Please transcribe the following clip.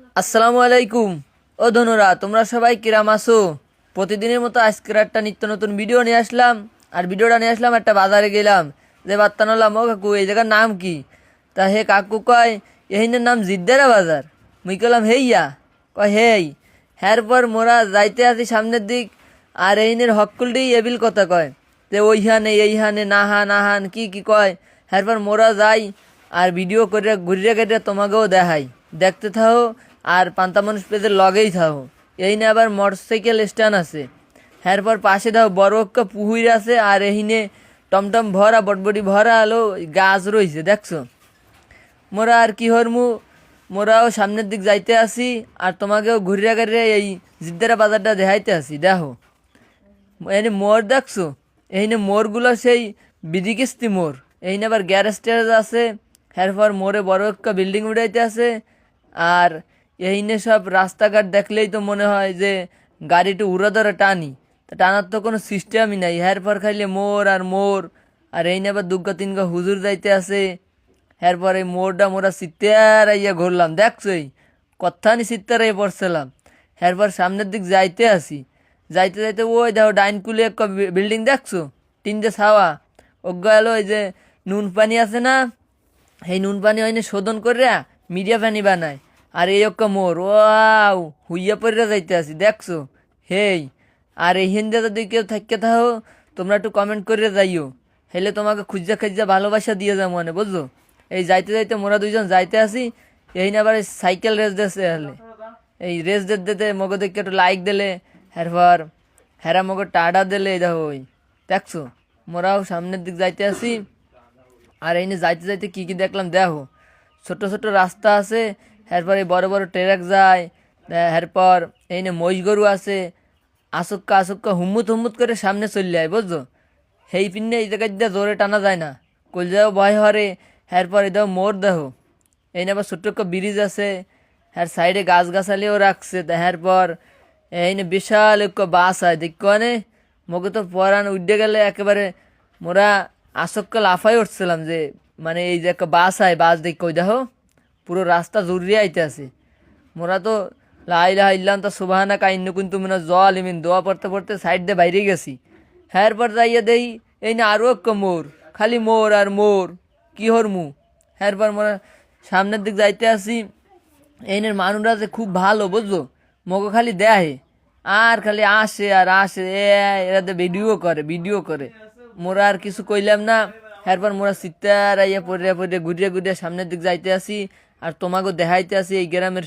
আসসালামু আলাইকুম। ও ধনুরা, তোমরা সবাই কিরাম আছো? প্রতিদিনের মতো আজকের একটা নিত্য নতুন ভিডিও নিয়ে আসলাম। আর ভিডিওটা নিয়ে আসলাম, একটা বাজারে গেলাম, যে বার্তা নলাম, ও কাকু এই জায়গার নাম কি? তা হে কাকু কয় এহিনের নাম জিদ্দারা বাজার। মুই কলাম হেইয়া, কয় হেই। হ্যার পর মোরা যাইতে আছি সামনের দিক, আর এইনের হকুলডি এবিল কথা কয় যে ওইহানে এইহানে নাহান নাহান কি কি কয়। হ্যার পর মোরা যাই আর ভিডিও করে ঘুরিয়ে ঘেরিয়ে তোমাকেও দেখাই, দেখতে থাকো আর পান্তা মানুষ পেজের লগেই থাকো। এই নিয়ে আবার মোটরসাইকেল স্ট্যান্ড আছে। এরপর পাশে দাও বড় একটা পুহুর আছে, আর এইনে টমটম ভরা বটবটি ভরা আলো গাছ রয়েছে, দেখছো? মোরা আর কি হরমু, মোরাও সামনের দিক যাইতে আসি আর তোমাকেও ঘুরিয়া ঘুরিয়ে এই জিদ্দারা বাজারটা দেখাইতে আসি। দেখো এই মোর দেখছো, এইনে মোরগুলো সেই বিধি কিস্তি মোর। এইনে আবার গ্যারেজ ট্যারেজ আছে। এরপর মোরে বড় একটা বিল্ডিং উঠাইতে আছে। আর এইনে সব রাস্তাঘাট দেখলেই তো মনে হয় যে গাড়িটা উড়া ধরে টানি, তা টানার তো কোনো সিস্টেমই নাই। এরপর খাইলে মোর আর মোর। আর এইনে আবার দুগ্গা তিনগা হুজুর যাইতে আছে। এরপর এই মোরটা মোরা সিত্তার আইয়া ঘুরলাম, দেখছোই কথানি সিত্তার আইয়া পড়ছিলাম। এরপর সামনের দিক যাইতে আসি, যাইতে যাইতে ওই দেখো ডাইন কুলে একটা বিল্ডিং দেখছো, তিনটে ছাওয়া। ওগা এলো ওই যে নুন পানি আছে না, এই নুন পানি হয়নি শোধন করে মিডিয়া পানি বানায়। আর এই একটা মোর, ওয়াও হুইয়া পড়ে যাইতে আসি, দেখছো? হেই, আর এই হিন্দে যদি কেউ থাকতে থাকো, তোমরা একটু কমেন্ট করে যাইও, হেলে তোমাকে খুঁজা খুঁজা ভালোবাসা দিয়ে যাবো মানে, বুঝছো? এই যাইতে যাইতে মোরা দুইজন যাইতে আসি। এই না আবার সাইকেল রেস দিয়েছে, হলে এই রেস দিতে দিতে মগো দেখে একটু লাইক দিলে, এরপর হেরা মগো টাটা দিলে, এই দেখো ওই দেখছো? মোরাও সামনের দিক যাইতে আসি। আর এইনে যাইতে যাইতে কি কি দেখলাম দেখো, ছোট ছোট রাস্তা আছে, এরপর এই বড় বড় ট্রাক যায়। এরপর এইনে মহিষ গরু আছে, আসক্কা আসক্কা হুম্মুত হুম্মুত করে সামনে চলে যায়, বুঝছো? সেই পিনে এই জায়গায় দিয়ে জোরে টানা যায় না, কলজাও ভয় হরে। এরপর এই দেখো মোর দেখো, এই না আবার ছোট্ট একটা ব্রিজ আছে, আর সাইডে গাছ গাছালিও রাখছে। এরপর এই না বিশাল একটা বাস হয়, দেখো নে মগে তো পরান উঠে গেলে একেবারে মোরা আশক্কা লাফাই উঠছিলাম যে, মানে এই যে একটা বাস হয়, বাস দেখো ওই দেখো পুরো রাস্তা জুড়িয়ে আইতে আছে। মোরা তো লাইলা ইল্লাম তা সুবাহানা কাইন্য কিন্তু মানে জল ইমিন দোয়া পড়তে পড়তে সাইড দিয়ে বাইরে গেছি। হ্যার পর যাইয়া দেই এই না আরও একটা মোর, খালি মোর আর মোর, কি হরমু। হ্যার পর মোরা সামনের দিক যাইতে আসি। এইনের মানুষরা যে খুব ভালো, বুঝছো? মগো খালি দেহে আর খালি আসে আর আসে, এরা তো ভিডিও করে ভিডিও করে। মোরা আর কিছু কইলাম না। এরপর মোরা সিত্তার আইয়া পড়ে পড়ে ঘুরিয়ে ঘুরিয়ে সামনের দিক যাইতে আসি আর তোমাকে দেখাইতে আসি এই গ্রামের